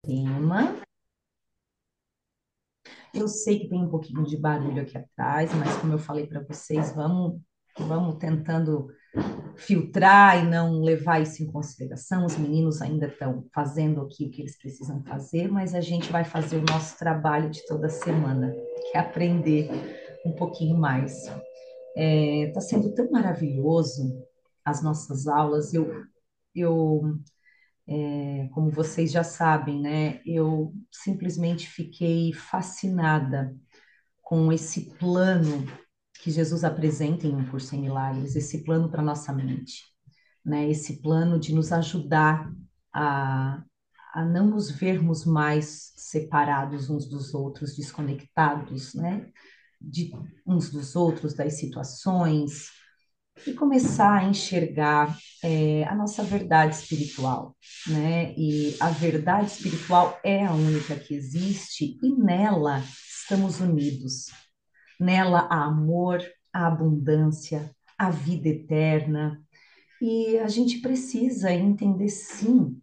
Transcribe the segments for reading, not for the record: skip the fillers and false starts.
Tema. Eu sei que tem um pouquinho de barulho aqui atrás, mas como eu falei para vocês, vamos tentando filtrar e não levar isso em consideração. Os meninos ainda estão fazendo aqui o que eles precisam fazer, mas a gente vai fazer o nosso trabalho de toda semana, que é aprender um pouquinho mais. Está sendo tão maravilhoso as nossas aulas. Eu como vocês já sabem, né? Eu simplesmente fiquei fascinada com esse plano que Jesus apresenta em Um Curso em Milagres, esse plano para nossa mente, né? Esse plano de nos ajudar a, a não nos vermos mais separados uns dos outros, desconectados, né? De uns dos outros, das situações, e começar a enxergar a nossa verdade espiritual, né? E a verdade espiritual é a única que existe e nela estamos unidos. Nela há amor, há abundância, há vida eterna. E a gente precisa entender sim,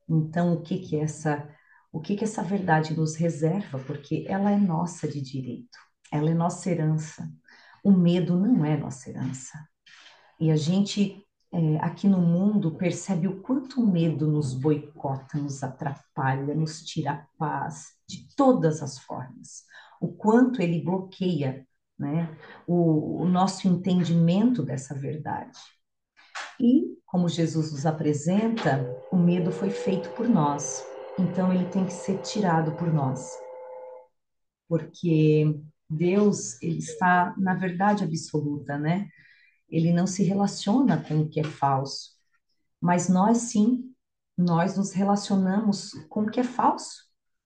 então, o que que essa verdade nos reserva, porque ela é nossa de direito, ela é nossa herança. O medo não é nossa herança. E a gente, aqui no mundo, percebe o quanto o medo nos boicota, nos atrapalha, nos tira a paz, de todas as formas. O quanto ele bloqueia, né, o nosso entendimento dessa verdade. E, como Jesus nos apresenta, o medo foi feito por nós. Então, ele tem que ser tirado por nós. Porque Deus, ele está na verdade absoluta, né? Ele não se relaciona com o que é falso, mas nós sim, nós nos relacionamos com o que é falso,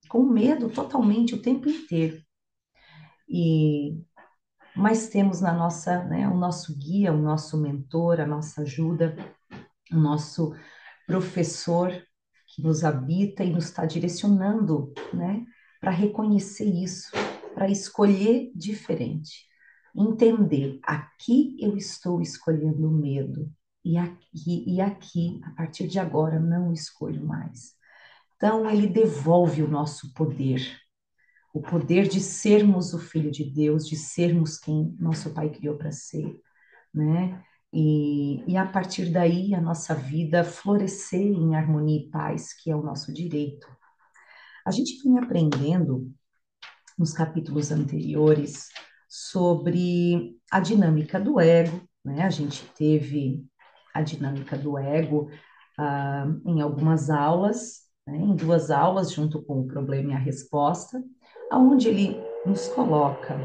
com medo totalmente o tempo inteiro. E mas temos na nossa, né, o nosso guia, o nosso mentor, a nossa ajuda, o nosso professor que nos habita e nos está direcionando, né, para reconhecer isso, para escolher diferente. Entender, aqui eu estou escolhendo o medo, e aqui, a partir de agora, não escolho mais. Então, ele devolve o nosso poder, o poder de sermos o Filho de Deus, de sermos quem nosso Pai criou para ser, né? E a partir daí a nossa vida florescer em harmonia e paz, que é o nosso direito. A gente vem aprendendo nos capítulos anteriores sobre a dinâmica do ego, né? A gente teve a dinâmica do ego em algumas aulas, né? Em duas aulas, junto com o problema e a resposta, aonde ele nos coloca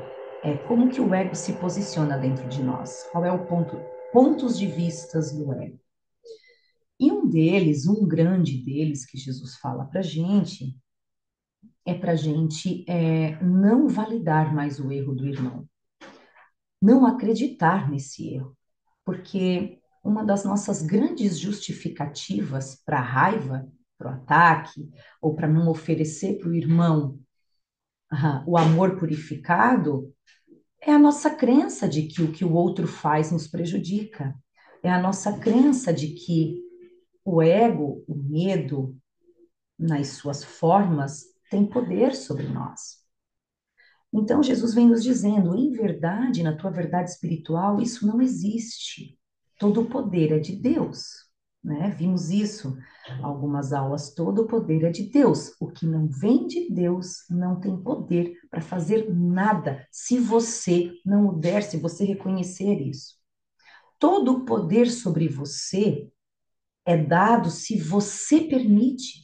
como que o ego se posiciona dentro de nós, qual é o pontos de vistas do ego. E um deles, um grande deles que Jesus fala para gente, é para a gente não validar mais o erro do irmão, não acreditar nesse erro, porque uma das nossas grandes justificativas para a raiva, para o ataque, ou para não oferecer para o irmão o amor purificado, é a nossa crença de que o que o outro faz nos prejudica, é a nossa crença de que o ego, o medo, nas suas formas, tem poder sobre nós. Então, Jesus vem nos dizendo: em verdade, na tua verdade espiritual, isso não existe. Todo o poder é de Deus. Né? Vimos isso algumas aulas. Todo o poder é de Deus. O que não vem de Deus não tem poder para fazer nada, se você não o der, se você reconhecer isso. Todo o poder sobre você é dado se você permite.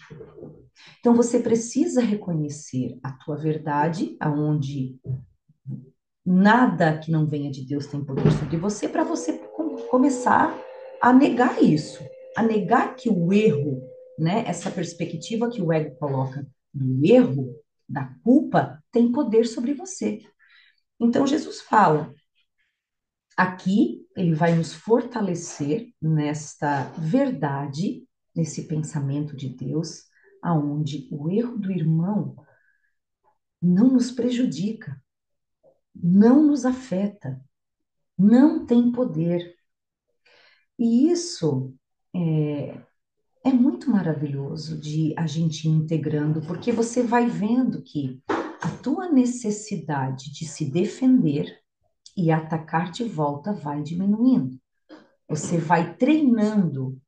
Então você precisa reconhecer a tua verdade, aonde nada que não venha de Deus tem poder sobre você, para você começar a negar isso, a negar que o erro, né, essa perspectiva que o ego coloca do erro, da culpa, tem poder sobre você. Então Jesus fala, aqui ele vai nos fortalecer nesta verdade, nesse pensamento de Deus, aonde o erro do irmão não nos prejudica, não nos afeta, não tem poder. E isso é muito maravilhoso de a gente ir integrando, porque você vai vendo que a tua necessidade de se defender e atacar de volta vai diminuindo. Você vai treinando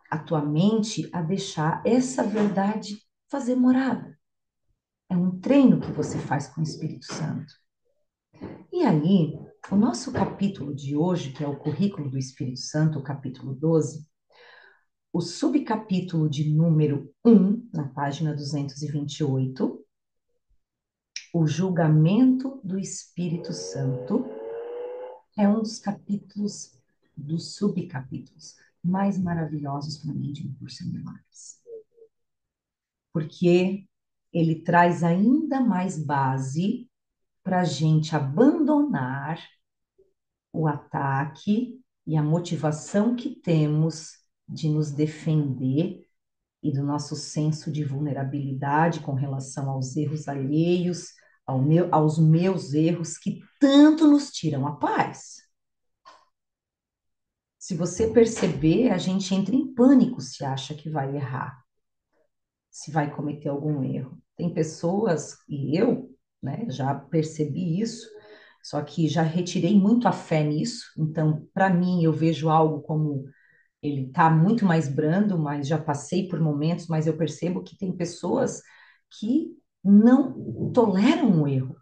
a tua mente a deixar essa verdade fazer morada. É um treino que você faz com o Espírito Santo. E aí, o nosso capítulo de hoje, que é o currículo do Espírito Santo, o capítulo 12, o subcapítulo de número 1, na página 228, o julgamento do Espírito Santo, é um dos capítulos, dos subcapítulos mais maravilhosos para mim de Um Curso em Milagres. Porque ele traz ainda mais base para a gente abandonar o ataque e a motivação que temos de nos defender e do nosso senso de vulnerabilidade com relação aos erros alheios, aos meus erros que tanto nos tiram a paz. Se você perceber, a gente entra em pânico se acha que vai errar, se vai cometer algum erro. Tem pessoas, e eu, né, já percebi isso, só que já retirei muito a fé nisso, então, para mim, eu vejo algo como ele está muito mais brando, mas já passei por momentos, mas eu percebo que tem pessoas que não toleram o erro,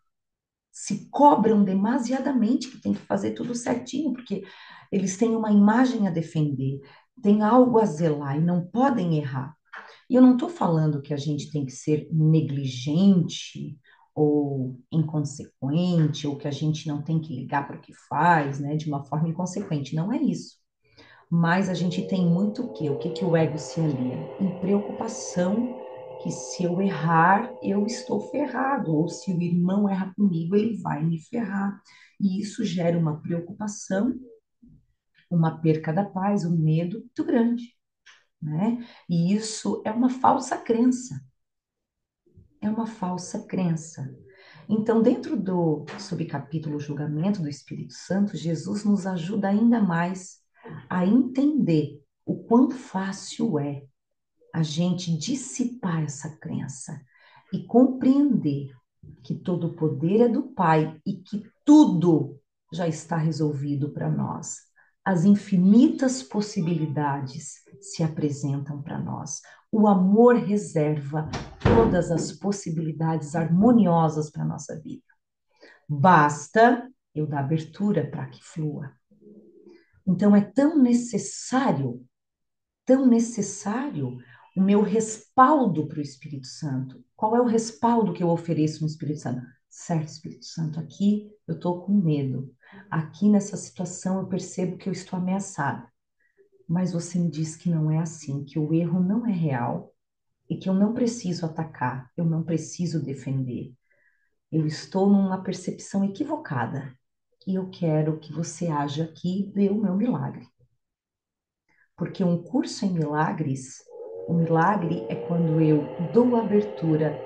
se cobram demasiadamente que tem que fazer tudo certinho, porque eles têm uma imagem a defender, têm algo a zelar e não podem errar. E eu não estou falando que a gente tem que ser negligente ou inconsequente, ou que a gente não tem que ligar para o que faz, né, de uma forma inconsequente. Não é isso. Mas a gente tem muito o quê? O que que o ego se alia? Em preocupação que se eu errar, eu estou ferrado, ou se o irmão erra comigo, ele vai me ferrar. E isso gera uma preocupação, uma perca da paz, um medo muito grande, né? E isso é uma falsa crença, é uma falsa crença. Então, dentro do subcapítulo Julgamento do Espírito Santo, Jesus nos ajuda ainda mais a entender o quão fácil é a gente dissipar essa crença e compreender que todo o poder é do Pai e que tudo já está resolvido para nós. As infinitas possibilidades se apresentam para nós. O amor reserva todas as possibilidades harmoniosas para a nossa vida. Basta eu dar abertura para que flua. Então é tão necessário o meu respaldo para o Espírito Santo. Qual é o respaldo que eu ofereço no Espírito Santo? Certo, Espírito Santo, aqui eu estou com medo. Aqui nessa situação eu percebo que eu estou ameaçada. Mas você me diz que não é assim, que o erro não é real e que eu não preciso atacar, eu não preciso defender. Eu estou numa percepção equivocada e eu quero que você haja aqui e dê o meu milagre. Porque um curso em milagres, o milagre é quando eu dou abertura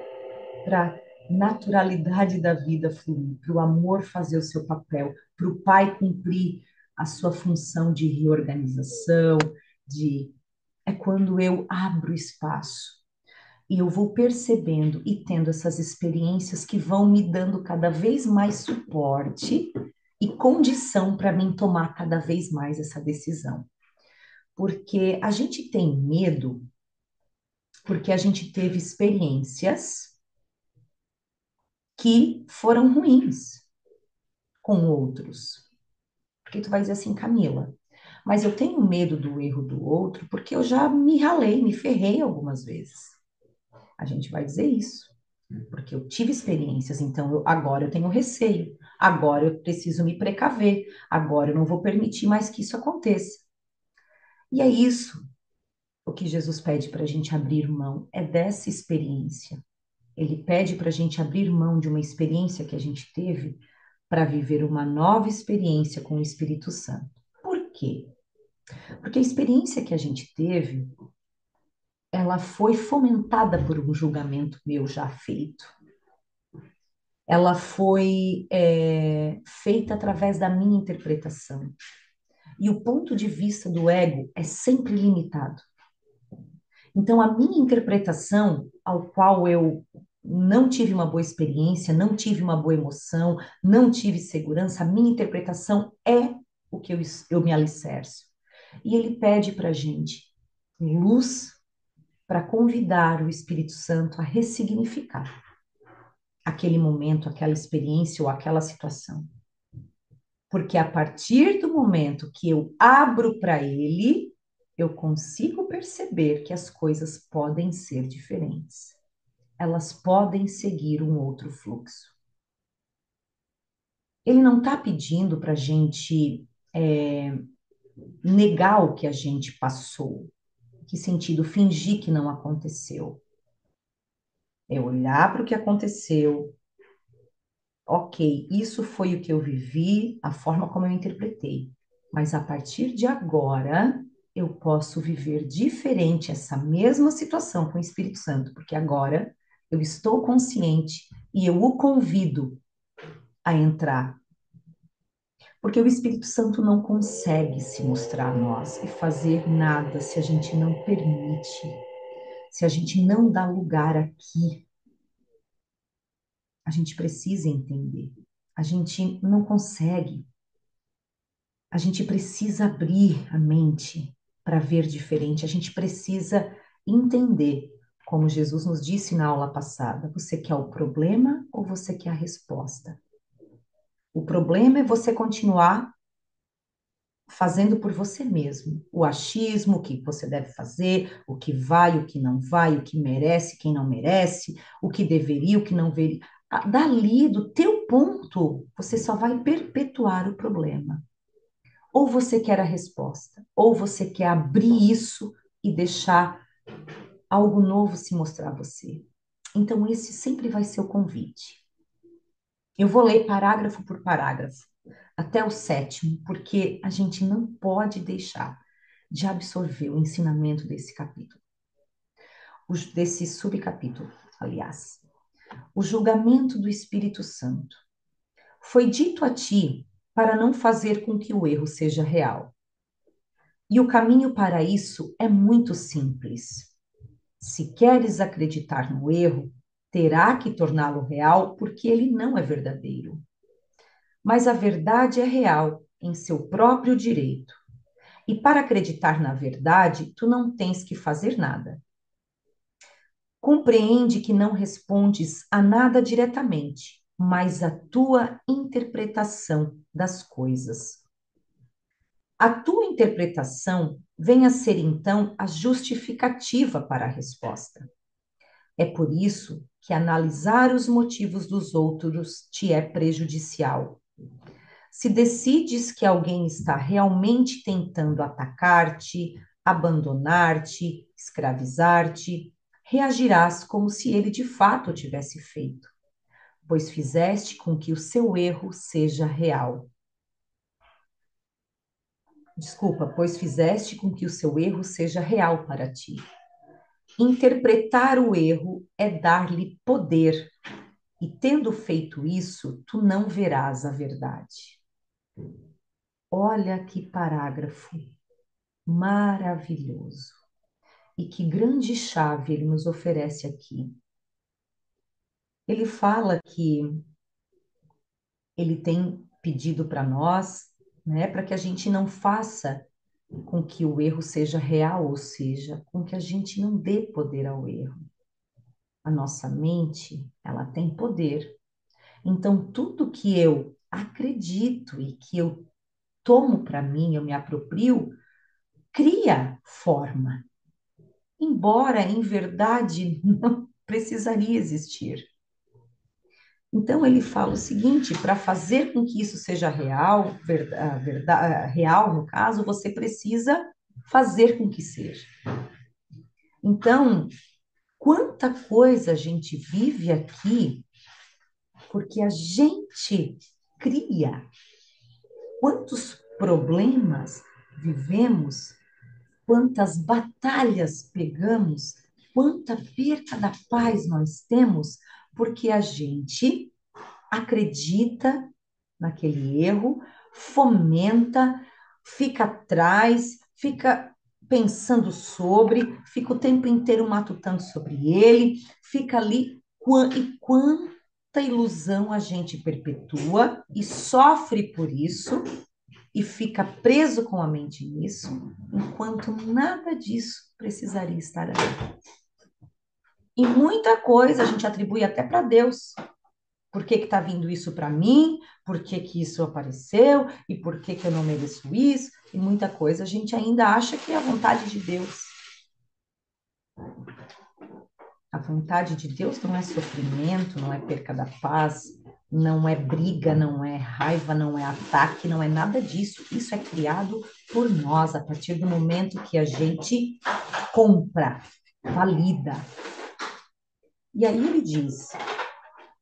para a naturalidade da vida fluir, para o amor fazer o seu papel, para o pai cumprir a sua função de reorganização, de é quando eu abro espaço e eu vou percebendo e tendo essas experiências que vão me dando cada vez mais suporte e condição para mim tomar cada vez mais essa decisão. Porque a gente tem medo porque a gente teve experiências que foram ruins com outros. Porque tu vai dizer assim, Camila, mas eu tenho medo do erro do outro porque eu já me ralei, me ferrei algumas vezes. A gente vai dizer isso, porque eu tive experiências, então agora eu tenho receio, agora eu preciso me precaver, agora eu não vou permitir mais que isso aconteça. E é isso o que Jesus pede para a gente abrir mão, é dessa experiência. Ele pede para a gente abrir mão de uma experiência que a gente teve para viver uma nova experiência com o Espírito Santo. Por quê? Porque a experiência que a gente teve, ela foi fomentada por um julgamento meu já feito. Ela foi feita através da minha interpretação. E o ponto de vista do ego é sempre limitado. Então, a minha interpretação, ao qual eu não tive uma boa experiência, não tive uma boa emoção, não tive segurança, a minha interpretação é o que eu me alicerço. E ele pede para a gente luz para convidar o Espírito Santo a ressignificar aquele momento, aquela experiência ou aquela situação. Porque a partir do momento que eu abro para ele, eu consigo perceber que as coisas podem ser diferentes. Elas podem seguir um outro fluxo. Ele não está pedindo para a gente negar o que a gente passou. Que sentido? Fingir que não aconteceu. É olhar para o que aconteceu. Ok, isso foi o que eu vivi, a forma como eu interpretei. Mas a partir de agora, eu posso viver diferente essa mesma situação com o Espírito Santo, porque agora eu estou consciente e eu o convido a entrar. Porque o Espírito Santo não consegue se mostrar a nós e fazer nada se a gente não permite, se a gente não dá lugar aqui. A gente precisa entender. A gente não consegue. A gente precisa abrir a mente para ver diferente. A gente precisa entender, como Jesus nos disse na aula passada: você quer o problema ou você quer a resposta? O problema é você continuar fazendo por você mesmo o achismo, o que você deve fazer, o que vai, o que não vai, o que merece, quem não merece, o que deveria, o que não deveria. Dali, do teu ponto, você só vai perpetuar o problema. Ou você quer a resposta, ou você quer abrir isso e deixar algo novo se mostrar a você. Então, esse sempre vai ser o convite. Eu vou ler parágrafo por parágrafo, até o sétimo, porque a gente não pode deixar de absorver o ensinamento desse capítulo, desse subcapítulo, aliás. O julgamento do Espírito Santo. Foi dito a ti para não fazer com que o erro seja real. E o caminho para isso é muito simples. Se queres acreditar no erro, terá que torná-lo real, porque ele não é verdadeiro. Mas a verdade é real em seu próprio direito. E para acreditar na verdade, tu não tens que fazer nada. Compreende que não respondes a nada diretamente, mas a tua interpretação das coisas. A tua interpretação vem a ser então a justificativa para a resposta. É por isso que analisar os motivos dos outros te é prejudicial. Se decides que alguém está realmente tentando atacar-te, abandonar-te, escravizar-te, reagirás como se ele de fato o tivesse feito, pois fizeste com que o seu erro seja real. Desculpa, pois fizeste com que o seu erro seja real para ti. Interpretar o erro é dar-lhe poder, e tendo feito isso, tu não verás a verdade. Olha que parágrafo maravilhoso. E que grande chave ele nos oferece aqui. Ele fala que ele tem pedido para nós, né, para que a gente não faça com que o erro seja real, ou seja, com que a gente não dê poder ao erro. A nossa mente, ela tem poder. Então, tudo que eu acredito e que eu tomo para mim, eu me aproprio, cria forma, embora em verdade não precisaria existir. Então ele fala o seguinte: para fazer com que isso seja real, real no caso, você precisa fazer com que seja. Então, quanta coisa a gente vive aqui porque a gente cria. Quantos problemas vivemos, quantas batalhas pegamos, quanta perca da paz nós temos, porque a gente acredita naquele erro, fomenta, fica atrás, fica pensando sobre, fica o tempo inteiro matutando sobre ele, fica ali, e quanta ilusão a gente perpetua e sofre por isso, e fica preso com a mente nisso, enquanto nada disso precisaria estar ali. E muita coisa a gente atribui até para Deus. Por que está vindo isso para mim? Por que que isso apareceu? E por que que eu não mereço isso? E muita coisa a gente ainda acha que é a vontade de Deus. A vontade de Deus não é sofrimento, não é perca da paz, não é briga, não é raiva, não é ataque, não é nada disso. Isso é criado por nós a partir do momento que a gente compra, valida. E aí ele diz: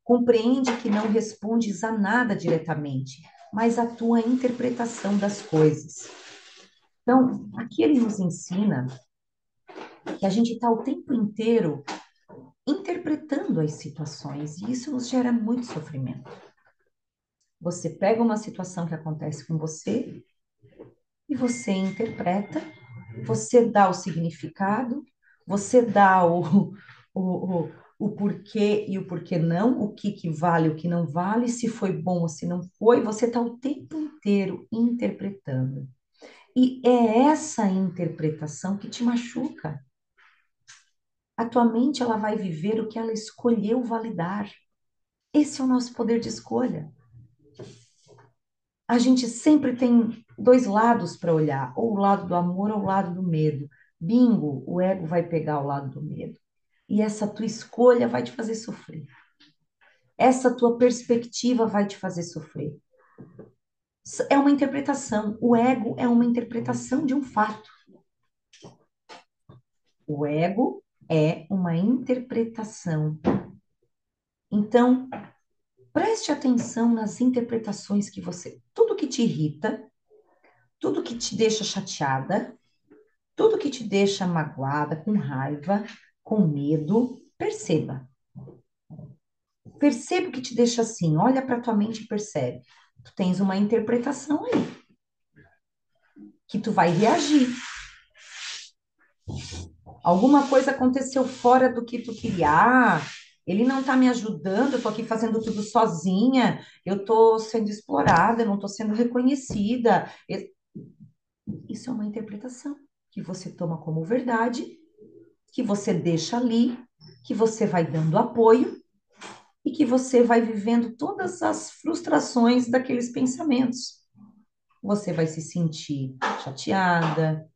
compreende que não respondes a nada diretamente, mas a tua interpretação das coisas. Então, aqui ele nos ensina que a gente está o tempo inteiro interpretando as situações, e isso nos gera muito sofrimento. Você pega uma situação que acontece com você e você interpreta, você dá o significado, você dá o, o porquê e o porquê não, o que, que vale, o que não vale, se foi bom ou se não foi, você está o tempo inteiro interpretando. E é essa interpretação que te machuca. A tua mente, ela vai viver o que ela escolheu validar. Esse é o nosso poder de escolha. A gente sempre tem dois lados para olhar, ou o lado do amor ou o lado do medo. Bingo, o ego vai pegar o lado do medo. E essa tua escolha vai te fazer sofrer. Essa tua perspectiva vai te fazer sofrer. É uma interpretação. O ego é uma interpretação de um fato. O ego é uma interpretação. Então, preste atenção nas interpretações que você. Tudo que te irrita, tudo que te deixa chateada, tudo que te deixa magoada, com raiva, com medo, perceba. Perceba o que te deixa assim. Olha para tua mente e percebe. Tu tens uma interpretação aí, que tu vai reagir. Alguma coisa aconteceu fora do que tu queria. Ah, ele não está me ajudando, eu tô aqui fazendo tudo sozinha, eu tô sendo explorada, eu não tô sendo reconhecida. Isso é uma interpretação que você toma como verdade, que você deixa ali, que você vai dando apoio e que você vai vivendo todas as frustrações daqueles pensamentos. Você vai se sentir chateada,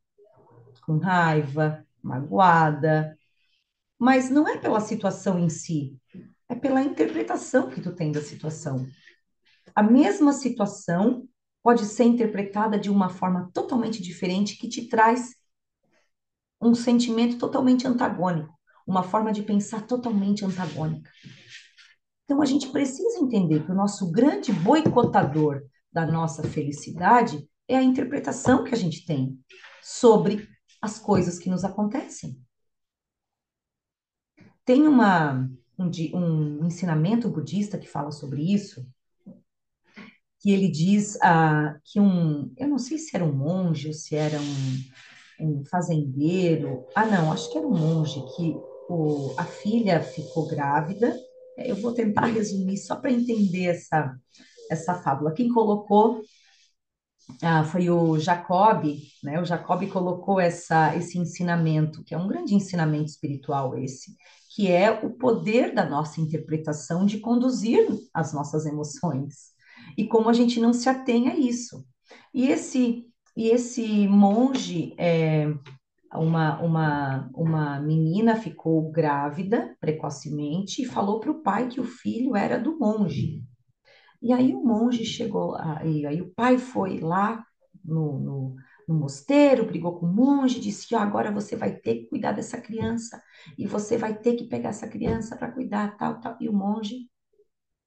com raiva, magoada, mas não é pela situação em si, é pela interpretação que tu tem da situação. A mesma situação pode ser interpretada de uma forma totalmente diferente que te traz um sentimento totalmente antagônico, uma forma de pensar totalmente antagônica. Então, a gente precisa entender que o nosso grande boicotador da nossa felicidade é a interpretação que a gente tem sobre as coisas que nos acontecem. Tem um ensinamento budista que fala sobre isso, que ele diz que eu não sei se era um monge ou se era um fazendeiro. Ah, não, acho que era um monge que a filha ficou grávida. Eu vou tentar resumir só para entender essa fábula. Quem colocou foi o Jacob, né? O Jacob colocou esse ensinamento, que é um grande ensinamento espiritual esse, que é o poder da nossa interpretação de conduzir as nossas emoções e como a gente não se atém a isso. E esse monge, uma menina ficou grávida precocemente e falou para o pai que o filho era do monge. E aí o monge chegou, e aí o pai foi lá no mosteiro, brigou com o monge, disse que: "Ó, agora você vai ter que cuidar dessa criança, e você vai ter que pegar essa criança para cuidar, tal, tal." E o monge,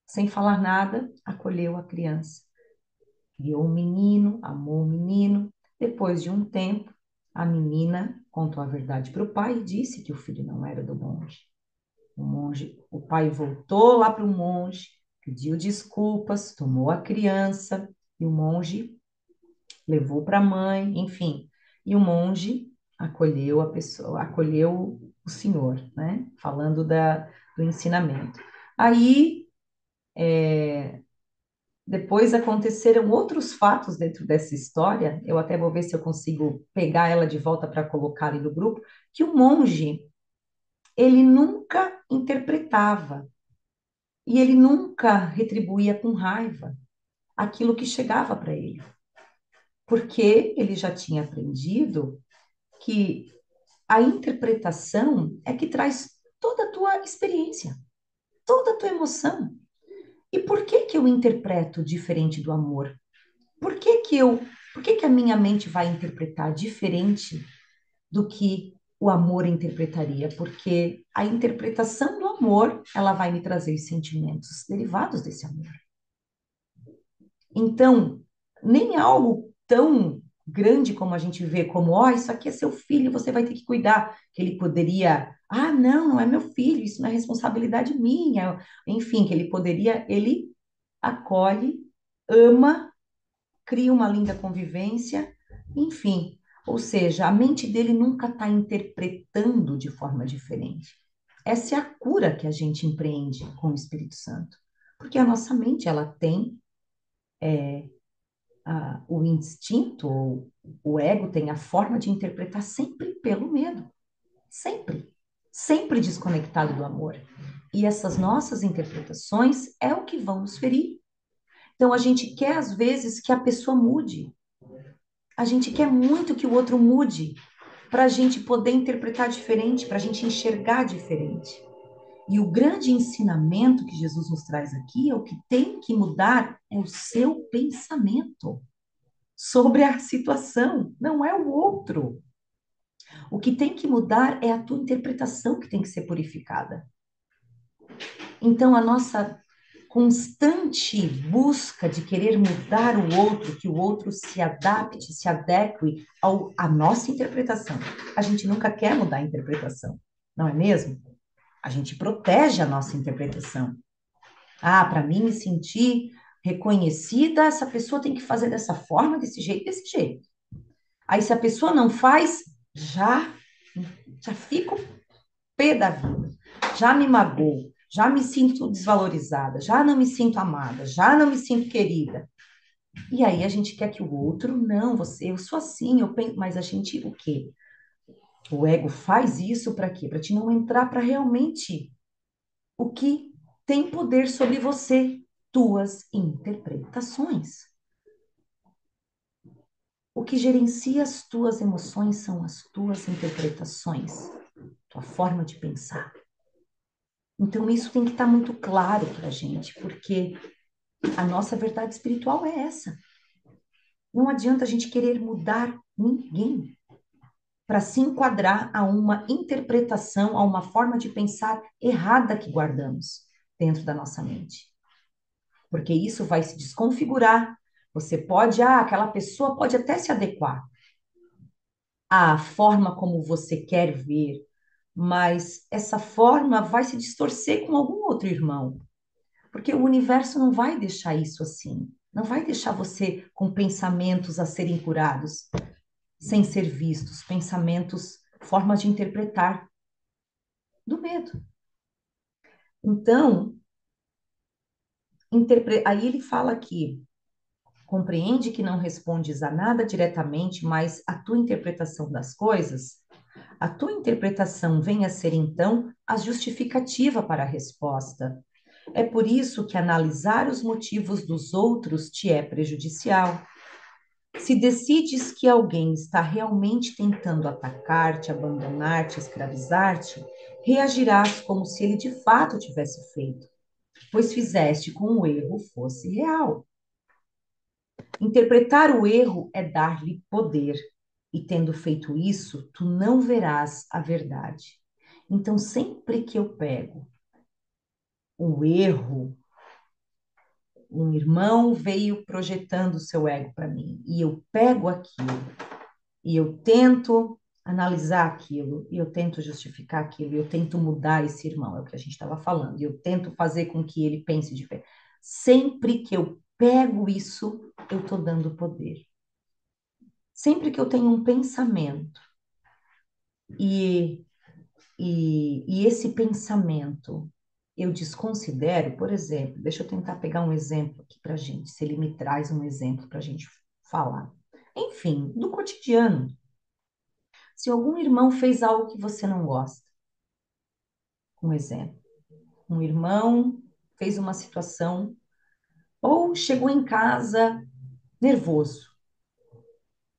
sem falar nada, acolheu a criança. Criou um menino, amou o menino. Depois de um tempo, a menina contou a verdade para o pai e disse que o filho não era do monge. O pai voltou lá para o monge, pediu desculpas, tomou a criança e o monge levou para a mãe, enfim. E o monge acolheu a pessoa, acolheu o Senhor, né? Falando do ensinamento. Aí, depois aconteceram outros fatos dentro dessa história, eu até vou ver se eu consigo pegar ela de volta para colocar ali no grupo, que o monge, ele nunca interpretava e ele nunca retribuía com raiva aquilo que chegava para ele, porque ele já tinha aprendido que a interpretação é que traz toda a tua experiência, toda a tua emoção. E por que que eu interpreto diferente do amor? Por que que a minha mente vai interpretar diferente do que o amor interpretaria? Porque a interpretação do amor, ela vai me trazer os sentimentos derivados desse amor. Então, nem algo tão grande como a gente vê como, ó, isso aqui é seu filho, você vai ter que cuidar, que ele poderia, ah, não, não é meu filho, isso não é responsabilidade minha, enfim, que ele poderia, ele acolhe, ama, cria uma linda convivência, enfim. Ou seja, a mente dele nunca está interpretando de forma diferente. Essa é a cura que a gente empreende com o Espírito Santo. Porque a nossa mente, ela tem o instinto, ou o ego tem a forma de interpretar sempre pelo medo. Sempre. Sempre desconectado do amor. E essas nossas interpretações é o que vão nos ferir. Então, a gente quer, às vezes, que a pessoa mude. A gente quer muito que o outro mude para a gente poder interpretar diferente, para a gente enxergar diferente. E o grande ensinamento que Jesus nos traz aqui é o que tem que mudar é o seu pensamento sobre a situação, não é o outro. O que tem que mudar é a tua interpretação que tem que ser purificada. Então, a nossa constante busca de querer mudar o outro, que o outro se adapte, se adeque à nossa interpretação. A gente nunca quer mudar a interpretação, não é mesmo? A gente protege a nossa interpretação. Ah, para mim me sentir reconhecida, essa pessoa tem que fazer dessa forma, desse jeito, desse jeito. Aí, se a pessoa não faz, já, já fico pé da vida, já me magoou, já me sinto desvalorizada, já não me sinto amada, já não me sinto querida. E aí a gente quer que o outro, não, você, eu sou assim, eu penso, mas a gente, o quê? O ego faz isso para quê? Para te não entrar para realmente o que tem poder sobre você, tuas interpretações. O que gerencia as tuas emoções são as tuas interpretações, tua forma de pensar. Então, isso tem que estar muito claro para a gente, porque a nossa verdade espiritual é essa. Não adianta a gente querer mudar ninguém para se enquadrar a uma interpretação, a uma forma de pensar errada que guardamos dentro da nossa mente. Porque isso vai se desconfigurar. Você pode, aquela pessoa pode até se adequar à forma como você quer ver, mas essa forma vai se distorcer com algum outro irmão. Porque o universo não vai deixar isso assim. Não vai deixar você com pensamentos a serem curados, sem ser vistos, pensamentos, formas de interpretar do medo. Então, aí ele fala aqui, compreende que não respondes a nada diretamente, mas a tua interpretação das coisas, a tua interpretação vem a ser então a justificativa para a resposta. É por isso que analisar os motivos dos outros te é prejudicial. Se decides que alguém está realmente tentando atacar-te, abandonar-te, escravizar-te, reagirás como se ele de fato tivesse feito, pois fizeste com o erro fosse real. Interpretar o erro é dar-lhe poder, e tendo feito isso, tu não verás a verdade. Então, sempre que eu pego o erro, um irmão veio projetando o seu ego para mim, e eu pego aquilo e eu tento analisar aquilo, e eu tento justificar aquilo, e eu tento mudar esse irmão, é o que a gente estava falando, e eu tento fazer com que ele pense diferente. Sempre que eu pego isso, eu estou dando poder. Sempre que eu tenho um pensamento E, e esse pensamento eu desconsidero, por exemplo, deixa eu tentar pegar um exemplo aqui para gente, se ele me traz um exemplo para a gente falar. Enfim, do cotidiano. Se algum irmão fez algo que você não gosta, um exemplo, um irmão fez uma situação ou chegou em casa nervoso.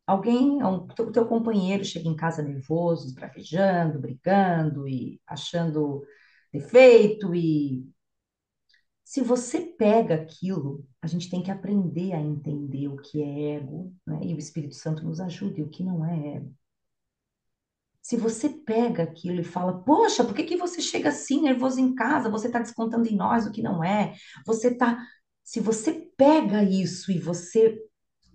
Alguém, o teu companheiro chega em casa nervoso, esbravejando, brigando e achando defeito. E se você pega aquilo, a gente tem que aprender a entender o que é ego, né? E o Espírito Santo nos ajuda, e o que não é ego. Se você pega aquilo e fala, poxa, por que que você chega assim nervoso em casa? Você está descontando em nós o que não é. Você tá. Se você pega isso e você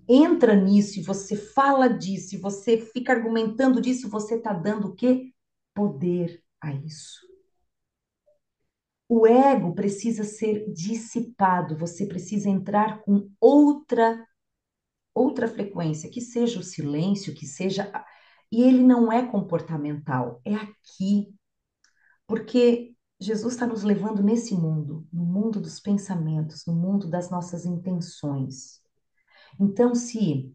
entra nisso, e você fala disso, e você fica argumentando disso, você está dando o quê? Poder a isso. O ego precisa ser dissipado, você precisa entrar com outra frequência, que seja o silêncio, que seja. E ele não é comportamental, é aqui. Porque Jesus está nos levando nesse mundo, no mundo dos pensamentos, no mundo das nossas intenções. Então, se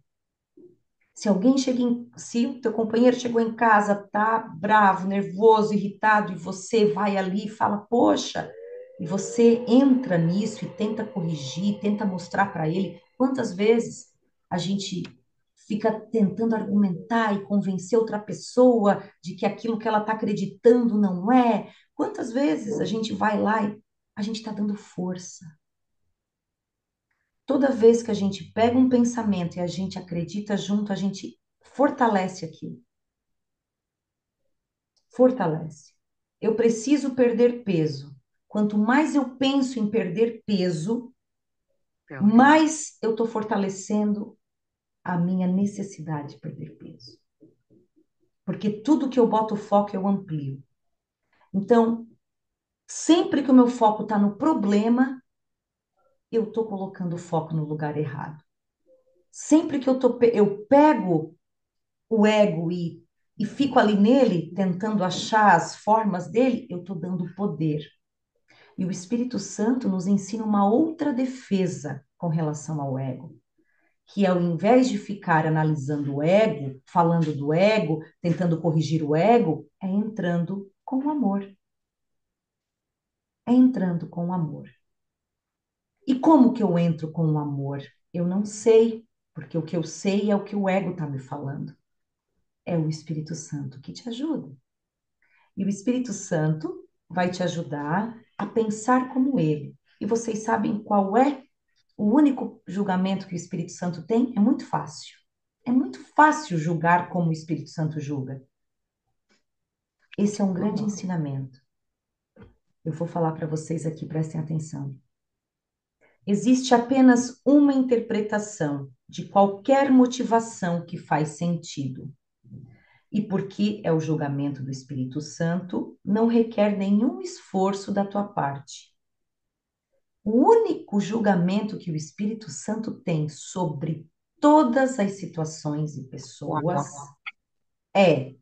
alguém chega em, se o teu companheiro chegou em casa, tá bravo, nervoso, irritado, e você vai ali e fala, poxa, e você entra nisso e tenta corrigir, tenta mostrar para ele, quantas vezes a gente fica tentando argumentar e convencer outra pessoa de que aquilo que ela está acreditando não é? Quantas vezes a gente vai lá e a gente está dando força? Toda vez que a gente pega um pensamento e a gente acredita junto, a gente fortalece aquilo, fortalece. Eu preciso perder peso. Quanto mais eu penso em perder peso, Pior é. mais eu estou fortalecendo a minha necessidade de perder peso. Porque tudo que eu boto foco, eu amplio. Então, sempre que o meu foco está no problema, eu estou colocando o foco no lugar errado. Sempre que eu pego o ego e fico ali nele, tentando achar as formas dele, eu estou dando poder. E o Espírito Santo nos ensina uma outra defesa com relação ao ego, que ao invés de ficar analisando o ego, falando do ego, tentando corrigir o ego, é entrando com o amor. É entrando com o amor. E como que eu entro com o amor? Eu não sei, porque o que eu sei é o que o ego está me falando. É o Espírito Santo que te ajuda. E o Espírito Santo vai te ajudar a pensar como ele. E vocês sabem qual é o único julgamento que o Espírito Santo tem? É muito fácil. É muito fácil julgar como o Espírito Santo julga. Esse é um grande Uhum. ensinamento. Eu vou falar para vocês aqui, prestem atenção. Existe apenas uma interpretação de qualquer motivação que faz sentido. E porque é o julgamento do Espírito Santo, não requer nenhum esforço da tua parte. O único julgamento que o Espírito Santo tem sobre todas as situações e O pessoas amor. é: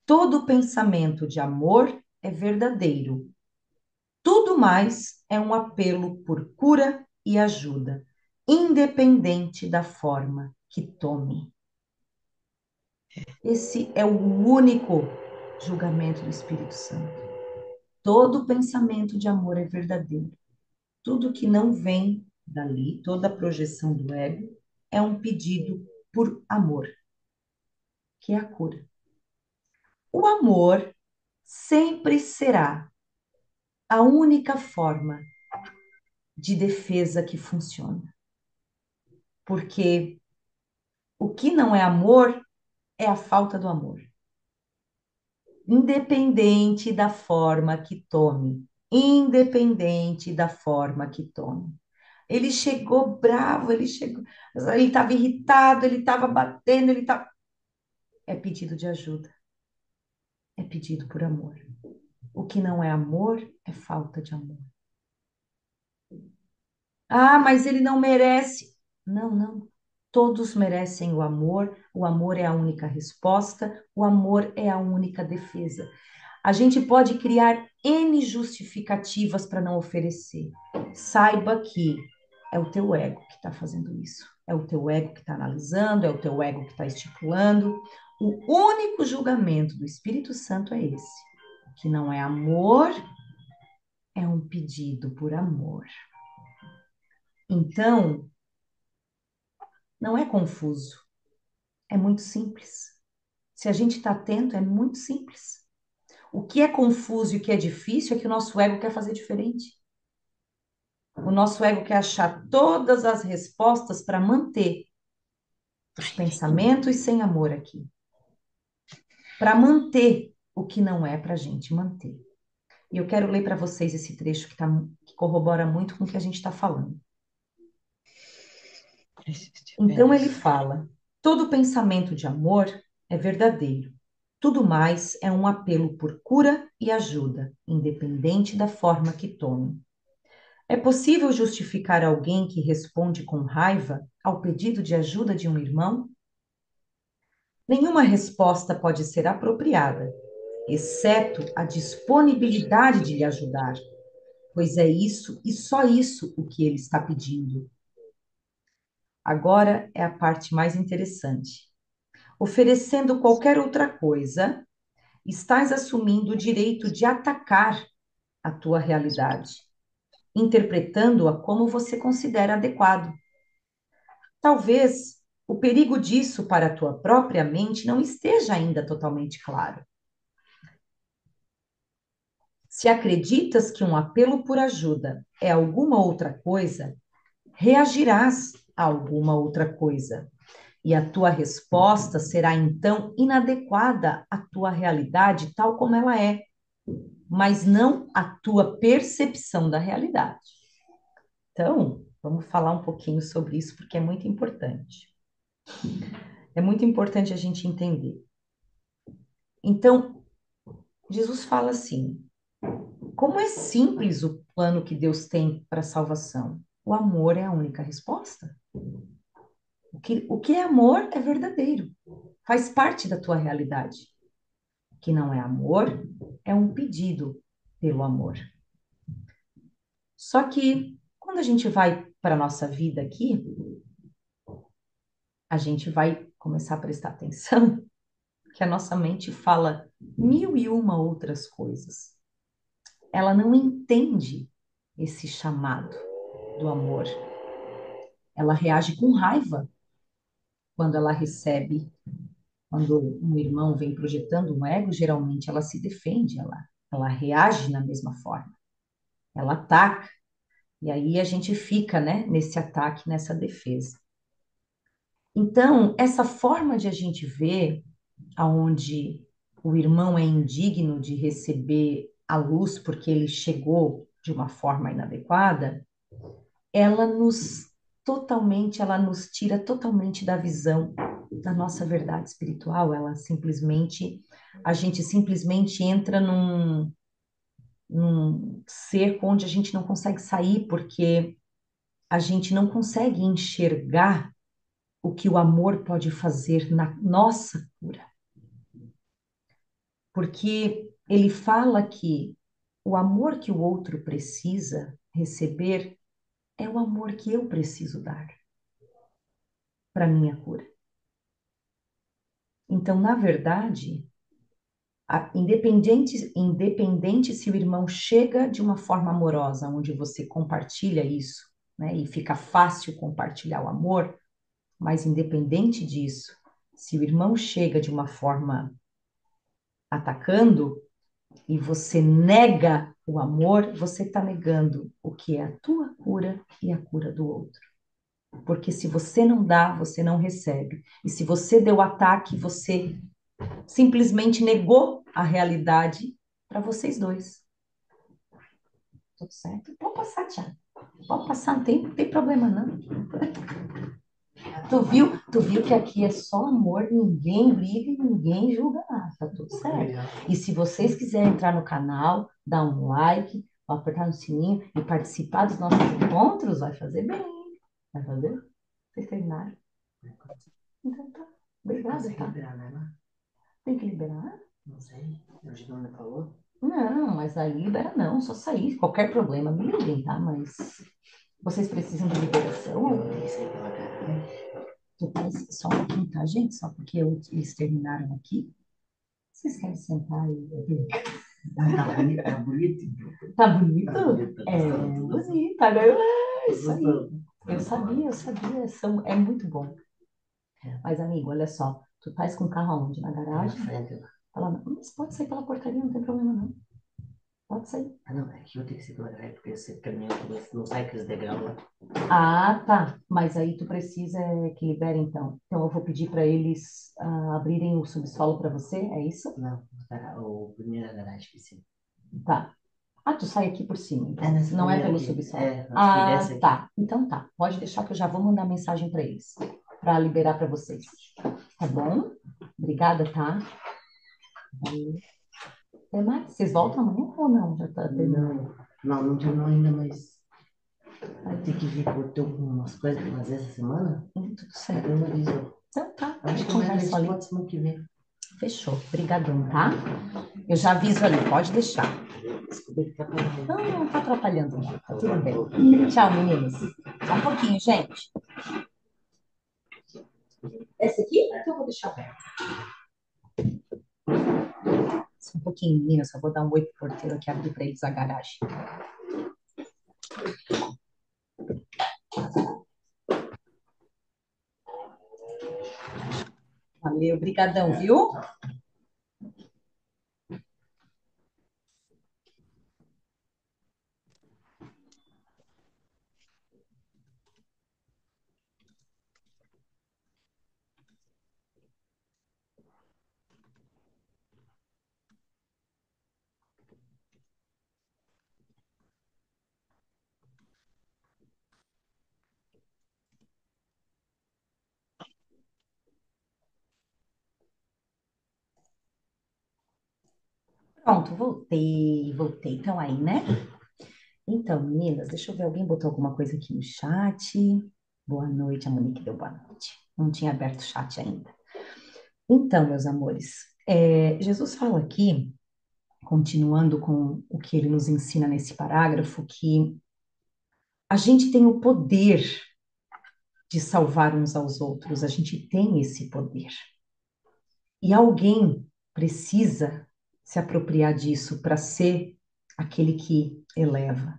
todo pensamento de amor é verdadeiro. Tudo mais é um apelo por cura e ajuda, independente da forma que tome. Esse é o único julgamento do Espírito Santo. Todo pensamento de amor é verdadeiro. Tudo que não vem dali, toda projeção do ego, é um pedido por amor, que é a cura. O amor sempre será a única forma de defesa que funciona. Porque o que não é amor é a falta do amor. Independente da forma que tome. Independente da forma que tome. Ele chegou bravo, ele estava irritado, ele estava batendo, ele estava. É pedido de ajuda, é pedido por amor. O que não é amor é falta de amor. Ah, mas ele não merece. Não, não. Todos merecem o amor é a única resposta, o amor é a única defesa. A gente pode criar N justificativas para não oferecer. Saiba que é o teu ego que está fazendo isso. É o teu ego que está analisando, é o teu ego que está estipulando. O único julgamento do Espírito Santo é esse, que não é amor, é um pedido por amor. Então, não é confuso, é muito simples. Se a gente está atento, é muito simples. O que é confuso e o que é difícil é que o nosso ego quer fazer diferente. O nosso ego quer achar todas as respostas para manter os pensamentos sem amor aqui. Para manter o que não é para a gente manter. E eu quero ler para vocês esse trecho que corrobora muito com o que a gente está falando. Então ele fala: todo pensamento de amor é verdadeiro. Tudo mais é um apelo por cura e ajuda, independente da forma que tome. É possível justificar alguém que responde com raiva ao pedido de ajuda de um irmão? Nenhuma resposta pode ser apropriada, exceto a disponibilidade de lhe ajudar, pois é isso e só isso o que ele está pedindo. Agora é a parte mais interessante. Oferecendo qualquer outra coisa, estás assumindo o direito de atacar a tua realidade, interpretando-a como você considera adequado. Talvez o perigo disso para a tua própria mente não esteja ainda totalmente claro. Se acreditas que um apelo por ajuda é alguma outra coisa, reagirás a alguma outra coisa. E a tua resposta será então inadequada à tua realidade tal como ela é, mas não à tua percepção da realidade. Então, vamos falar um pouquinho sobre isso porque é muito importante. É muito importante a gente entender. Então, Jesus fala assim: como é simples o plano que Deus tem para a salvação? O amor é a única resposta. O que é amor é verdadeiro, faz parte da tua realidade. O que não é amor é um pedido pelo amor. Só que quando a gente vai para a nossa vida aqui, a gente vai começar a prestar atenção que a nossa mente fala mil e uma outras coisas. Ela não entende esse chamado do amor. Ela reage com raiva quando ela recebe, quando um irmão vem projetando um ego, geralmente ela se defende, ela reage na mesma forma. Ela ataca, e aí a gente fica, né, nesse ataque, nessa defesa. Então, essa forma de a gente ver aonde o irmão é indigno de receber a luz porque ele chegou de uma forma inadequada, ela ela nos tira totalmente da visão da nossa verdade espiritual. A gente simplesmente entra num cerco onde a gente não consegue sair porque a gente não consegue enxergar o que o amor pode fazer na nossa cura. Porque ele fala que o amor que o outro precisa receber é o amor que eu preciso dar para minha cura. Então, na verdade, independente se o irmão chega de uma forma amorosa, onde você compartilha isso, né, e fica fácil compartilhar o amor, mas independente disso, se o irmão chega de uma forma atacando e você nega o amor, você está negando o que é a tua cura e a cura do outro. Porque se você não dá, você não recebe. E se você deu ataque, você simplesmente negou a realidade para vocês dois. Tudo certo? Pode passar, Tiago. Pode passar, não tem problema não. Tu viu que aqui é só amor, ninguém briga e ninguém julga nada, tá tudo certo. E se vocês quiserem entrar no canal, dar um like, apertar no sininho e participar dos nossos encontros, vai fazer bem. Vai fazer? Vocês terminaram? Então tá. Obrigada, Consegue tá? liberar, né? Lá? Tem que liberar? Não sei. O Gidão me falou. Não, mas aí libera não, só sair. Qualquer problema, me liguem, tá? Mas vocês precisam de Eu liberação? pensei pela garagem. Só um pouquinho, tá, gente? Só porque eles terminaram aqui. Vocês querem sentar e beber? Ah, tá bonito, tá bonito. Tá bonito? Tá bonito, tá É gostoso, tá gostoso. bonito, agora é Tá isso aí. gostoso. Eu sabia, é muito bom. Mas, amigo, olha só, tu estás com o carro aonde? Na É na garagem? frente lá. Tá lá mas pode sair pela portaria, não tem problema não. Pode sair. Ah, não, é que eu tenho que ser pela garagem, porque esse caminhão não sai com esse degrau lá. Ah, tá. Mas aí tu precisa que libere então. Então eu vou pedir para eles abrirem o subsolo para você, é isso? Não, o primeiro garagem que sim. Tá. Ah, tu sai aqui por cima, É então. nessa Não é primeira pelo aqui. subsolo. É, acho que desce Ah, aqui. tá. Então tá. Pode deixar que eu já vou mandar mensagem para eles, para liberar para vocês. Tá bom? Obrigada, tá? Até mais. Vocês voltam amanhã ou não? Já tá terminando. Não terminou ainda, mas vai ter que vir por ter algumas coisas pra fazer essa semana. Tudo Aí certo. eu aviso. Então tá. Acho Eu que mais a converso gente ali. pode semana que vem. Fechou. Obrigadão, tá? Eu já aviso ali. Pode deixar. Descobri que tá Não, fazendo. não tá atrapalhando, não. Tá tudo bem. Tchau, meninos. Só um pouquinho, gente. Esse aqui é que eu vou deixar aberto. Só um pouquinho, meninas. Só vou dar um oi pro porteiro aqui, abrir para eles a garagem. Valeu, brigadão, viu? Pronto, voltei. Então aí, né? Então, meninas, deixa eu ver, alguém botou alguma coisa aqui no chat. Boa noite, a Monique deu boa noite. Não tinha aberto o chat ainda. Então, meus amores, Jesus fala aqui, continuando com o que ele nos ensina nesse parágrafo, que a gente tem o poder de salvar uns aos outros, a gente tem esse poder. E alguém precisa se apropriar disso para ser aquele que eleva.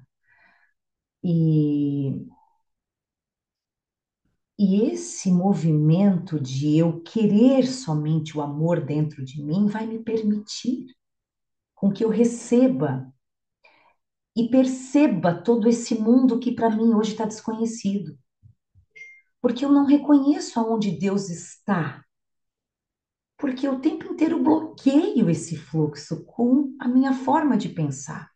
E E esse movimento de eu querer somente o amor dentro de mim vai me permitir com que eu receba e perceba todo esse mundo que para mim hoje está desconhecido. Porque eu não reconheço aonde Deus está. Porque eu o tempo inteiro bloqueio esse fluxo com a minha forma de pensar.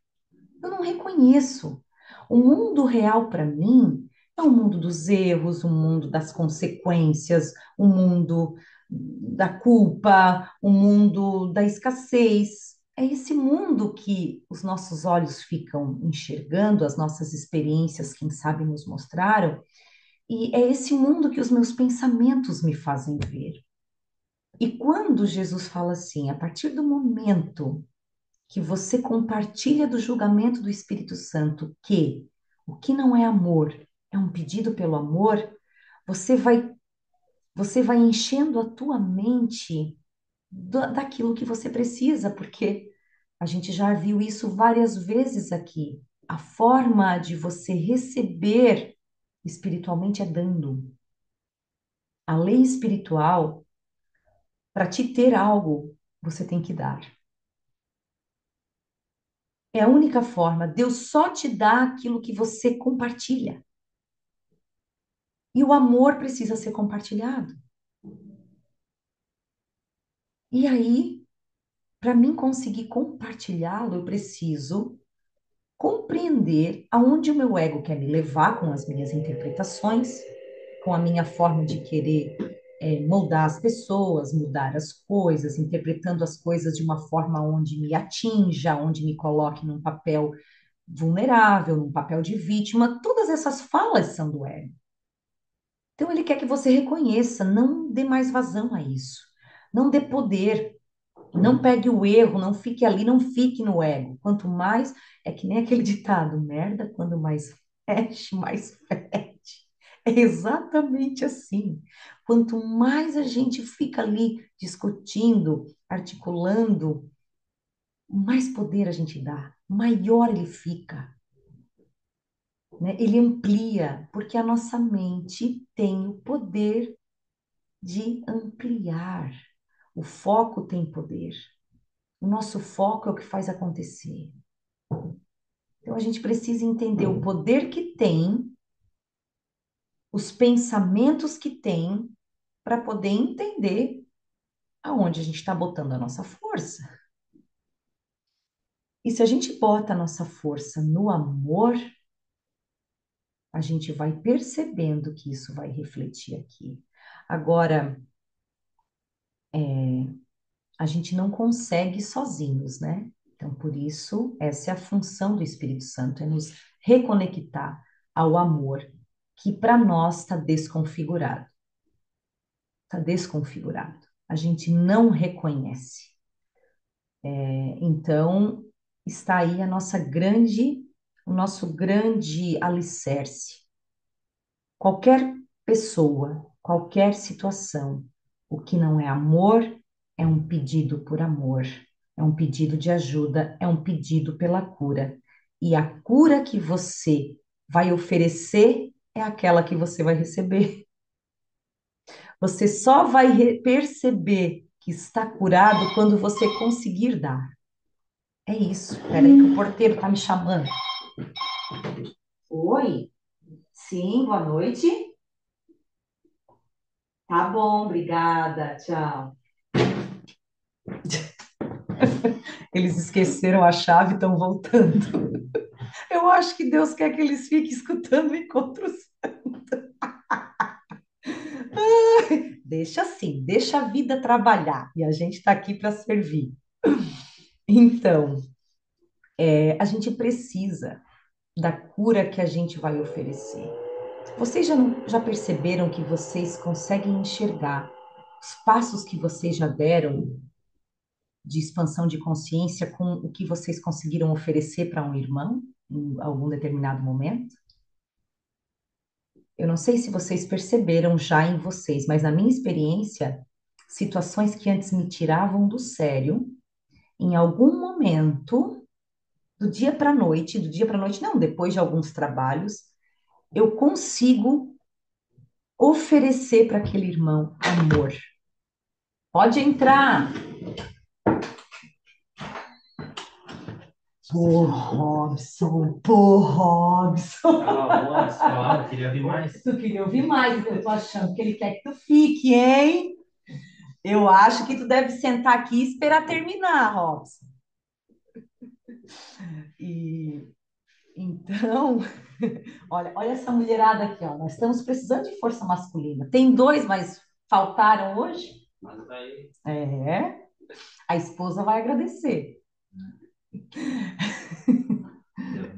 Eu não reconheço. O mundo real para mim é o mundo dos erros, o mundo das consequências, o mundo da culpa, o mundo da escassez. É esse mundo que os nossos olhos ficam enxergando, as nossas experiências, quem sabe, nos mostraram, e é esse mundo que os meus pensamentos me fazem ver. E quando Jesus fala assim, a partir do momento que você compartilha do julgamento do Espírito Santo, que o que não é amor é um pedido pelo amor, você vai você vai enchendo a tua mente daquilo que você precisa, porque a gente já viu isso várias vezes aqui. A forma de você receber espiritualmente é dando. A lei espiritual, para te ter algo, você tem que dar. É a única forma. Deus só te dá aquilo que você compartilha. E o amor precisa ser compartilhado. E aí, para mim conseguir compartilhá-lo, eu preciso compreender aonde o meu ego quer me levar com as minhas interpretações, com a minha forma de querer moldar as pessoas, mudar as coisas, interpretando as coisas de uma forma onde me atinja, onde me coloque num papel vulnerável, num papel de vítima. Todas essas falas são do ego. Então, ele quer que você reconheça, não dê mais vazão a isso. Não dê poder, não pegue o erro, não fique ali, não fique no ego. Quanto mais, é que nem aquele ditado, merda, quando mais feche, mais fede. É exatamente assim. Quanto mais a gente fica ali discutindo, articulando, mais poder a gente dá, maior ele fica, né? Ele amplia, porque a nossa mente tem o poder de ampliar. O foco tem poder. O nosso foco é o que faz acontecer. Então a gente precisa entender o poder que tem, os pensamentos que tem, para poder entender aonde a gente está botando a nossa força. E se a gente bota a nossa força no amor, a gente vai percebendo que isso vai refletir aqui. Agora, a gente não consegue sozinhos, né? Então, por isso, essa é a função do Espírito Santo, é nos reconectar ao amor que para nós está desconfigurado. Está desconfigurado. A gente não reconhece. Então, está aí o nosso grande alicerce. Qualquer pessoa, qualquer situação, o que não é amor é um pedido por amor, é um pedido de ajuda, é um pedido pela cura. E a cura que você vai oferecer é aquela que você vai receber. Você só vai perceber que está curado quando você conseguir dar. É isso. Peraí que o porteiro está me chamando. Oi? Sim, boa noite. Tá bom, obrigada. Tchau. Eles esqueceram a chave e estão voltando. Eu acho que Deus quer que eles fiquem escutando encontros. Deixa assim, deixa a vida trabalhar e a gente está aqui para servir. Então, a gente precisa da cura que a gente vai oferecer. Vocês já perceberam que vocês conseguem enxergar os passos que vocês já deram de expansão de consciência com o que vocês conseguiram oferecer para um irmão em algum determinado momento? Eu não sei se vocês perceberam já em vocês, mas na minha experiência, situações que antes me tiravam do sério, em algum momento, do dia para noite, não, depois de alguns trabalhos, eu consigo oferecer para aquele irmão amor. Pode entrar. Pô, Robson, pô, Robson. Cala a voz, claro, queria ouvir mais. Tu queria ouvir mais, eu tô achando que ele quer que tu fique, hein? Eu acho que tu deve sentar aqui e esperar terminar, Robson. E então, olha essa mulherada aqui, ó. Nós estamos precisando de força masculina. Tem dois, mas faltaram hoje? Mas aí, É. A esposa vai agradecer.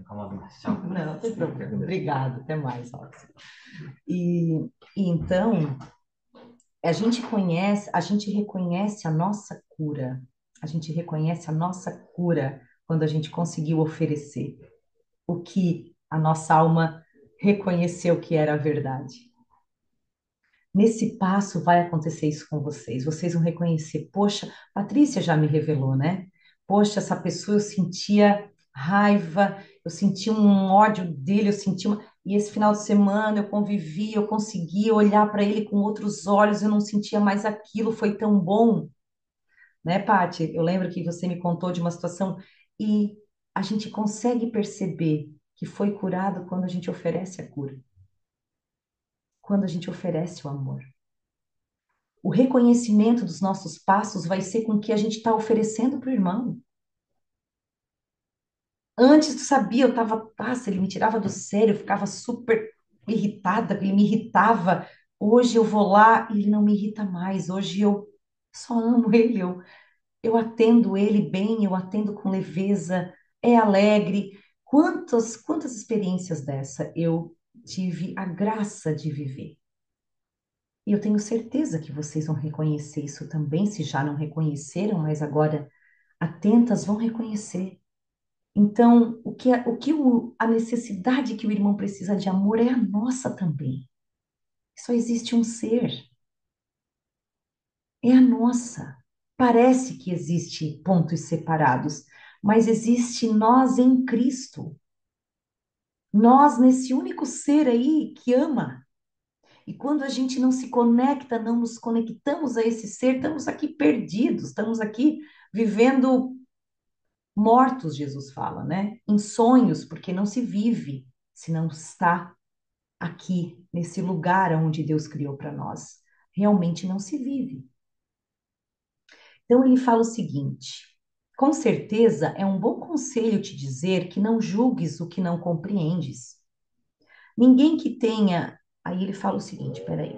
calma, tchau. Não, não tem problema. Obrigada, até mais, Robson. E, e então, a gente reconhece a nossa cura. A gente reconhece a nossa cura quando a gente conseguiu oferecer o que a nossa alma reconheceu que era a verdade. Nesse passo vai acontecer isso com vocês. Vocês vão reconhecer, poxa, Patrícia já me revelou, né? Poxa, essa pessoa eu sentia raiva, eu sentia um ódio dele, eu sentia uma... E esse final de semana eu convivi, eu consegui olhar para ele com outros olhos, eu não sentia mais aquilo, foi tão bom, né, Paty? Eu lembro que você me contou de uma situação e a gente consegue perceber que foi curado quando a gente oferece a cura, quando a gente oferece o amor. O reconhecimento dos nossos passos vai ser com o que a gente está oferecendo para o irmão. Antes, tu sabia, eu estava, ele me tirava do sério, eu ficava super irritada, ele me irritava. Hoje eu vou lá e ele não me irrita mais. Hoje eu só amo ele, eu atendo ele bem, eu atendo com leveza, é alegre. Quantas experiências dessa eu tive a graça de viver. E eu tenho certeza que vocês vão reconhecer isso também, se já não reconheceram, mas agora atentas vão reconhecer. Então, a necessidade que o irmão precisa de amor é a nossa também. Só existe um ser, é a nossa. Parece que existe pontos separados, mas existe nós em Cristo. Nós nesse único ser aí que ama. E quando a gente não se conecta, não nos conectamos a esse ser, estamos aqui perdidos, estamos aqui vivendo mortos, Jesus fala, né? Em sonhos, porque não se vive se não está aqui, nesse lugar onde Deus criou para nós. Realmente não se vive. Então ele fala o seguinte: com certeza é um bom conselho te dizer que não julgues o que não compreendes. Ninguém que tenha. Aí ele fala o seguinte: peraí.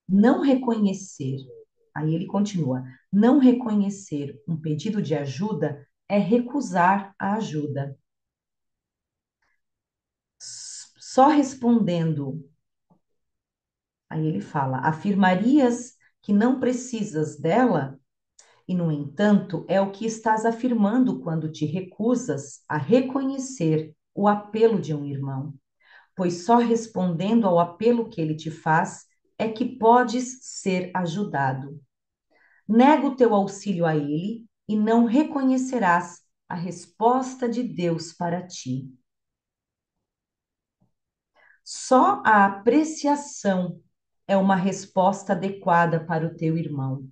Não reconhecer. Aí ele continua: não reconhecer um pedido de ajuda é recusar a ajuda. Só respondendo. Aí ele fala: afirmarias que não precisas dela, e, no entanto, é o que estás afirmando quando te recusas a reconhecer o apelo de um irmão, pois só respondendo ao apelo que ele te faz é que podes ser ajudado. Nega o teu auxílio a ele e não reconhecerás a resposta de Deus para ti. Só a apreciação é uma resposta adequada para o teu irmão.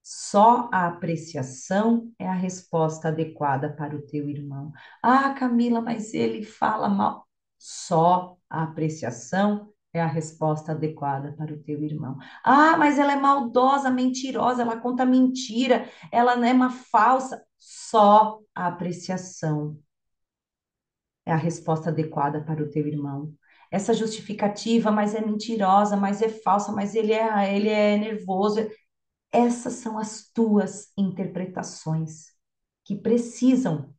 Só a apreciação é a resposta adequada para o teu irmão. Ah, Camila, mas ele fala mal. Só a apreciação é a resposta adequada para o teu irmão. Ah, mas ela é maldosa, mentirosa, ela conta mentira, ela não é uma falsa. Só a apreciação é a resposta adequada para o teu irmão. Essa justificativa, mas é mentirosa, mas é falsa, mas ele é nervoso. Essas são as tuas interpretações que precisam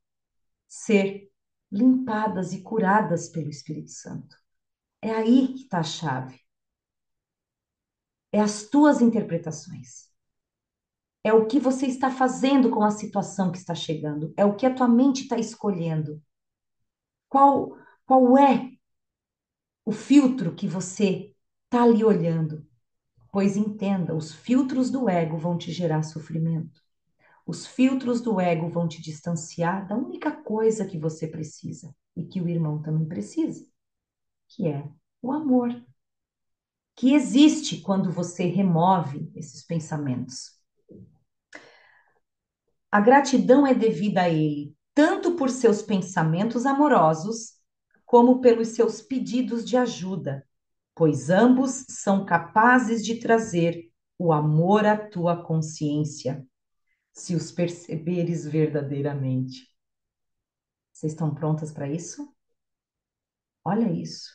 ser limpadas e curadas pelo Espírito Santo. É aí que está a chave. É as tuas interpretações. É o que você está fazendo com a situação que está chegando. É o que a tua mente está escolhendo. Qual é o filtro que você está ali olhando? Pois entenda, os filtros do ego vão te gerar sofrimento. Os filtros do ego vão te distanciar da única coisa que você precisa e que o irmão também precisa, que é o amor, que existe quando você remove esses pensamentos. A gratidão é devida a ele, tanto por seus pensamentos amorosos, como pelos seus pedidos de ajuda, pois ambos são capazes de trazer o amor à tua consciência, se os perceberes verdadeiramente. Vocês estão prontas para isso? Olha isso.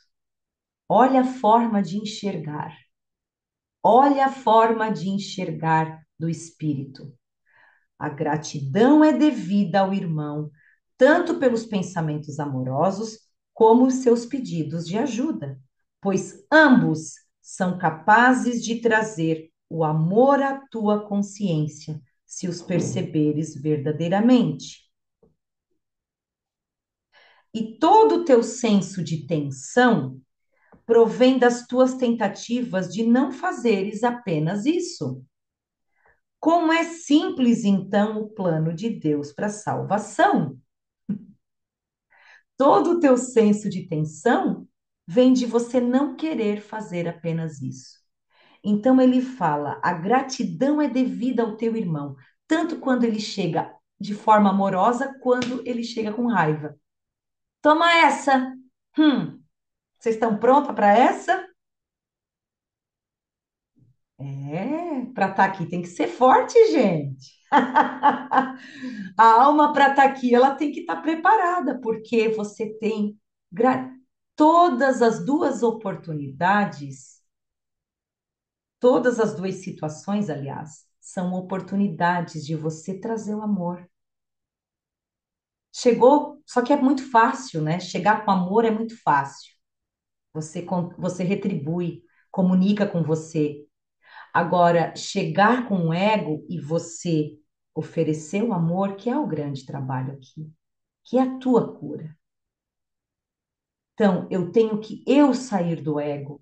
Olha a forma de enxergar. Olha a forma de enxergar do espírito. A gratidão é devida ao irmão, tanto pelos pensamentos amorosos, como os seus pedidos de ajuda, pois ambos são capazes de trazer o amor à tua consciência, se os perceberes verdadeiramente. E todo o teu senso de tensão provém das tuas tentativas de não fazeres apenas isso. Como é simples, então, o plano de Deus para a salvação. Todo o teu senso de tensão vem de você não querer fazer apenas isso. Então ele fala: a gratidão é devida ao teu irmão, tanto quando ele chega de forma amorosa, quando ele chega com raiva. Toma essa! Vocês estão prontos para essa? Para estar aqui tem que ser forte, gente. A alma para estar aqui, ela tem que estar preparada, porque você tem todas as duas oportunidades, todas as duas situações, aliás, são oportunidades de você trazer o amor. Chegou, só que é muito fácil, né? Chegar com amor é muito fácil. Você retribui, comunica com você. Agora, chegar com o ego e você oferecer o amor, que é o grande trabalho aqui, que é a tua cura. Então, eu tenho que eu sair do ego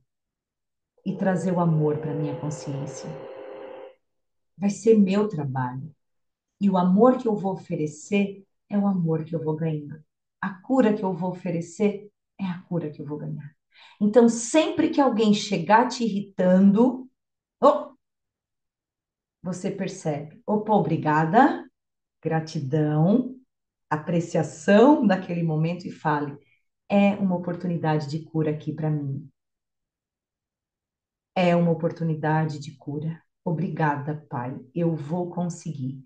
e trazer o amor para minha consciência. Vai ser meu trabalho. E o amor que eu vou oferecer é o amor que eu vou ganhar. A cura que eu vou oferecer é a cura que eu vou ganhar. Então, sempre que alguém chegar te irritando, oh, você percebe, opa, obrigada, gratidão, apreciação naquele momento e fale, é uma oportunidade de cura aqui para mim. É uma oportunidade de cura. Obrigada, Pai. Eu vou conseguir.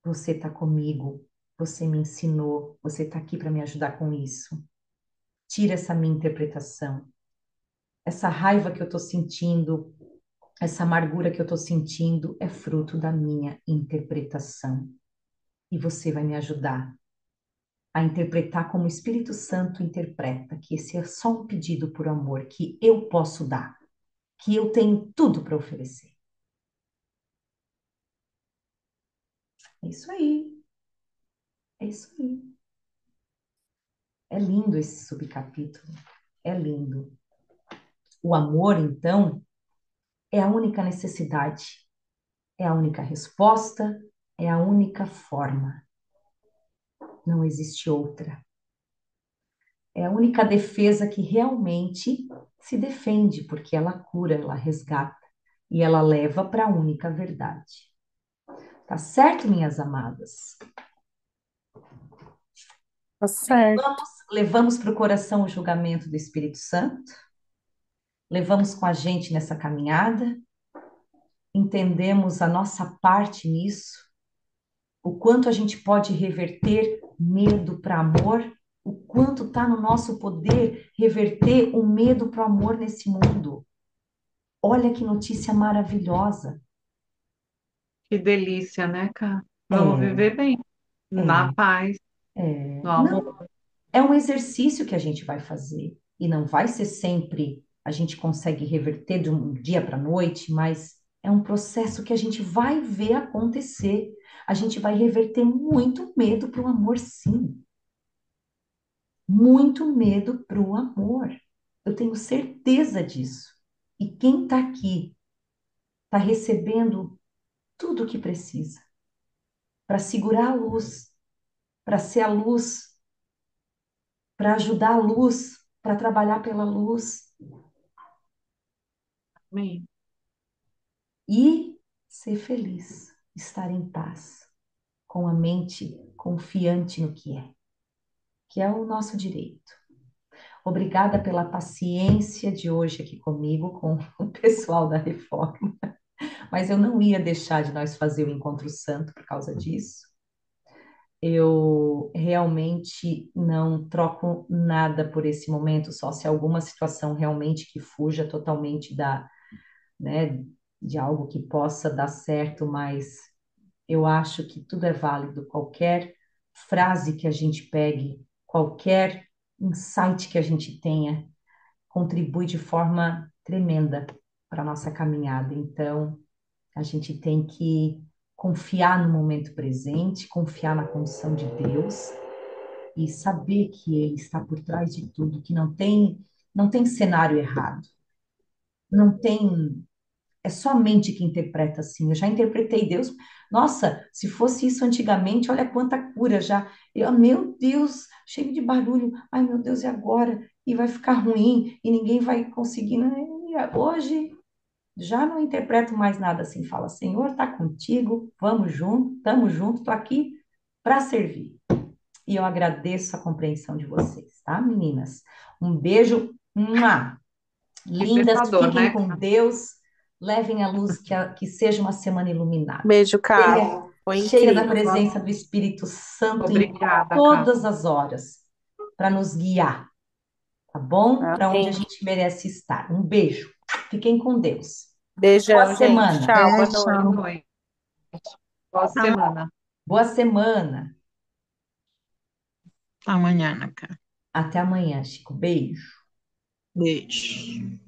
Você está comigo. Você me ensinou. Você está aqui para me ajudar com isso. Tira essa minha interpretação. Essa raiva que eu estou sentindo, essa amargura que eu estou sentindo é fruto da minha interpretação. E você vai me ajudar a interpretar como o Espírito Santo interpreta, que esse é só um pedido por amor que eu posso dar, que eu tenho tudo para oferecer. É isso aí. É isso aí. É lindo esse subcapítulo. É lindo. O amor, então, é a única necessidade, é a única resposta, é a única forma. Não existe outra. É a única defesa que realmente se defende, porque ela cura, ela resgata e ela leva para a única verdade. Tá certo, minhas amadas? Tá certo. Levamos para o coração o julgamento do Espírito Santo, levamos com a gente nessa caminhada, entendemos a nossa parte nisso, o quanto a gente pode reverter medo para amor, o quanto está no nosso poder reverter o medo para o amor nesse mundo. Olha que notícia maravilhosa. Que delícia, né, cara? Vamos É, viver bem, na é, paz, no amor. não, é um exercício que a gente vai fazer e não vai ser sempre a gente consegue reverter de um dia para a noite, mas é um processo que a gente vai ver acontecer. A gente vai reverter muito medo para o amor, sim. Muito medo para o amor. Eu tenho certeza disso. E quem está aqui está recebendo tudo o que precisa para segurar a luz, para ser a luz, para ajudar a luz, para trabalhar pela luz Amém. e ser feliz, estar em paz, com a mente confiante no que é o nosso direito. Obrigada pela paciência de hoje aqui comigo, com o pessoal da Reforma. Mas eu não ia deixar de nós fazer o encontro santo por causa disso. Eu realmente não troco nada por esse momento, só se alguma situação realmente que fuja totalmente né, de algo que possa dar certo, mas eu acho que tudo é válido. Qualquer frase que a gente pegue, qualquer insight que a gente tenha, contribui de forma tremenda para a nossa caminhada. Então, a gente tem que confiar no momento presente, confiar na condição de Deus e saber que Ele está por trás de tudo, que não tem cenário errado, não tem é só a mente que interpreta assim. Eu já interpretei Deus. Nossa, se fosse isso antigamente, olha quanta cura já. Meu Deus, cheio de barulho. Ai, meu Deus, e agora? E vai ficar ruim e ninguém vai conseguir. Hoje já não interpreto mais nada assim. Fala, Senhor, tá contigo, vamos junto, estamos juntos, tô aqui para servir. E eu agradeço a compreensão de vocês, tá, meninas? Um beijo, mua! Lindas, Libertador, fiquem né? com Deus, levem a luz, que seja uma semana iluminada. Beijo, Cheia, Carla. Foi cheia da incrível. presença do Espírito Santo em Obrigada, cara. todas as horas, para nos guiar, tá bom? Para onde a Amém. gente merece estar. Um beijo. Fiquem com Deus. Boa Beijão, gente. semana. Tchau, boa Boa noite. noite. Boa semana. Boa semana. Amanhã, Cá. Até amanhã, Chico. Beijo. Beijo.